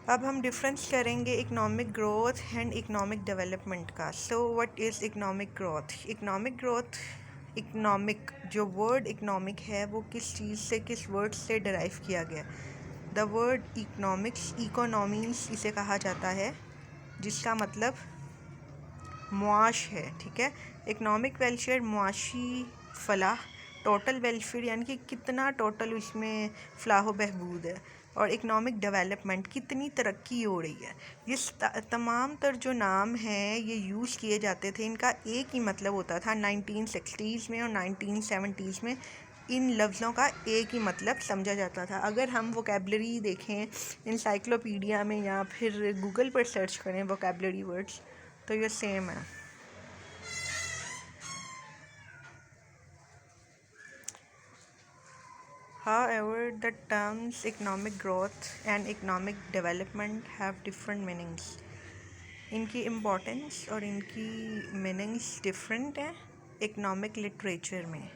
अब हम डिफरेंस करेंगे economic growth and economic development का। So what is economic growth? Economic growth, economic जो वर्ड इकोनॉमिक है वो किस चीज़ से, किस वर्ड से डिराइव किया गया? द वर्ड इकोनॉमिक्स, इकोनॉमीज इसे कहा जाता है, जिसका मतलब मुआश है। ठीक है, इकोनॉमिक वेलफेयर मुआशी फलाह, टोटल वेलफेयर यानी कि कितना टोटल उसमें फलाह बहबूद है, और इकोनॉमिक डेवलपमेंट कितनी तरक्की हो रही है। ये तमाम तर जो नाम हैं ये यूज़ किए जाते थे, इनका एक ही मतलब होता था 1960s में और 1970s में। इन लफ्ज़ों का एक ही मतलब समझा जाता था। अगर हम वोकेबलरी देखें इंसाइक्लोपीडिया में या फिर गूगल पर सर्च करें वोकेबलरी वर्ड्स, तो ये सेम है। However, the terms economic growth and economic development have different meanings. इनकी इम्पोर्टेंस और इनकी मीनिंग्स डिफरेंट हैं इकोनॉमिक लिटरेचर में।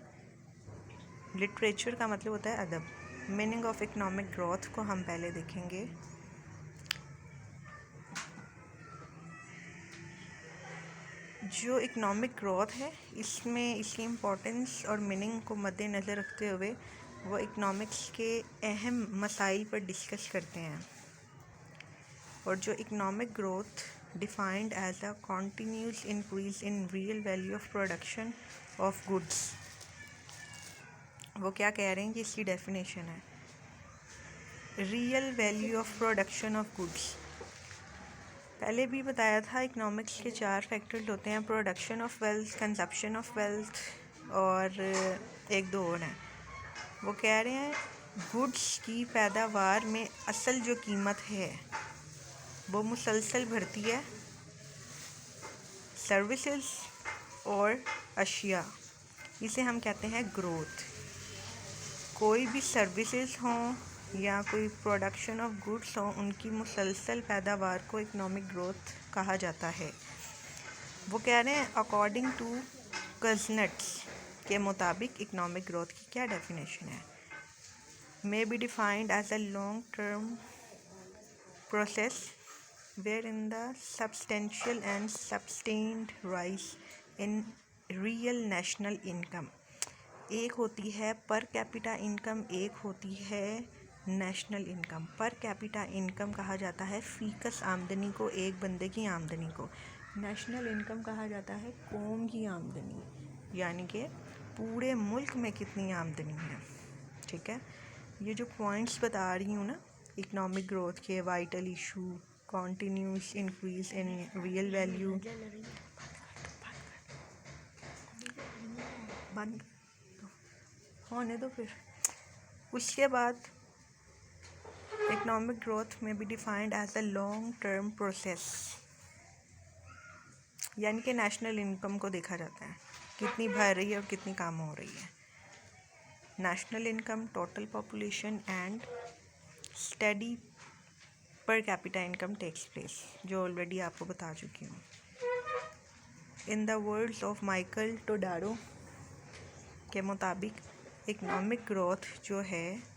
लिटरेचर का मतलब होता है अदब। मीनिंग ऑफ इकोनॉमिक ग्रोथ को हम पहले देखेंगे। जो इकोनॉमिक ग्रोथ है इसमें इसकी इम्पोर्टेंस और मीनिंग को मद्देनज़र रखते हुए वो इकोनॉमिक्स के अहम मसाइल पर डिस्कस करते हैं। और जो economic growth defined as a continuous increase in real value of production of goods, वो क्या कह रहे हैं कि इसकी डेफिनेशन है real value of production of goods. पहले भी बताया था इकोनॉमिक्स के 4 फैक्टर्स होते हैं, production of wealth, consumption of wealth और एक दो और हैं। वो कह रहे हैं गुड्स की पैदावार में असल जो कीमत है वो मुसलसल बढ़ती है। सर्विसेज और अशिया, इसे हम कहते हैं ग्रोथ। कोई भी सर्विसेज हों या कोई प्रोडक्शन ऑफ गुड्स हो, उनकी मुसलसल पैदावार को इकोनॉमिक ग्रोथ कहा जाता है। वो कह रहे हैं अकॉर्डिंग टू कजनट्स के मुताबिक इकोनॉमिक ग्रोथ की क्या डेफिनेशन है? May be defined as a long term process where in the substantial and sustained rise in real national income. एक होती है पर कैपिटा इनकम, एक होती है national income. Per capita income कहा जाता है फीकस आमदनी को, एक बंदे की आमदनी को। नेशनल इनकम कहा जाता है कौम की आमदनी, यानी कि पूरे मुल्क में कितनी आमदनी है। ठीक है, ये जो पॉइंट्स बता रही हूँ ना इकोनॉमिक ग्रोथ के, vital issue, continuous increase in real value, बंद होने दो फिर। उसके बाद इकोनॉमिक ग्रोथ में भी defined as a long term process, यानी कि नेशनल इनकम को देखा जाता है कितनी बढ़ रही है और कितनी कम हो रही है। National income, total population and study पर कैपिटा इनकम टेक्स प्लेस, जो ऑलरेडी आपको बता चुकी हूँ। In the words of Michael टोडारो के मुताबिक इकोनॉमिक ग्रोथ जो है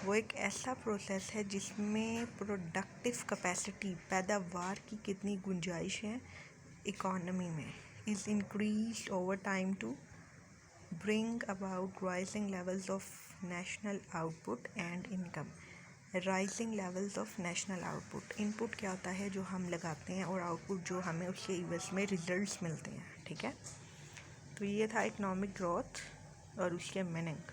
वो एक ऐसा प्रोसेस है जिसमें प्रोडक्टिव कैपेसिटी, पैदावार की कितनी गुंजाइश है इकोनॉमी में, is increase over time to bring about rising levels of national output and income. Rising levels of national output, input क्या होता है जो हम लगाते हैं और आउटपुट जो हमें उसके इवज़ में रिजल्ट्स मिलते हैं। ठीक है, तो ये था इकोनॉमिक ग्रोथ और उसके मीनिंग।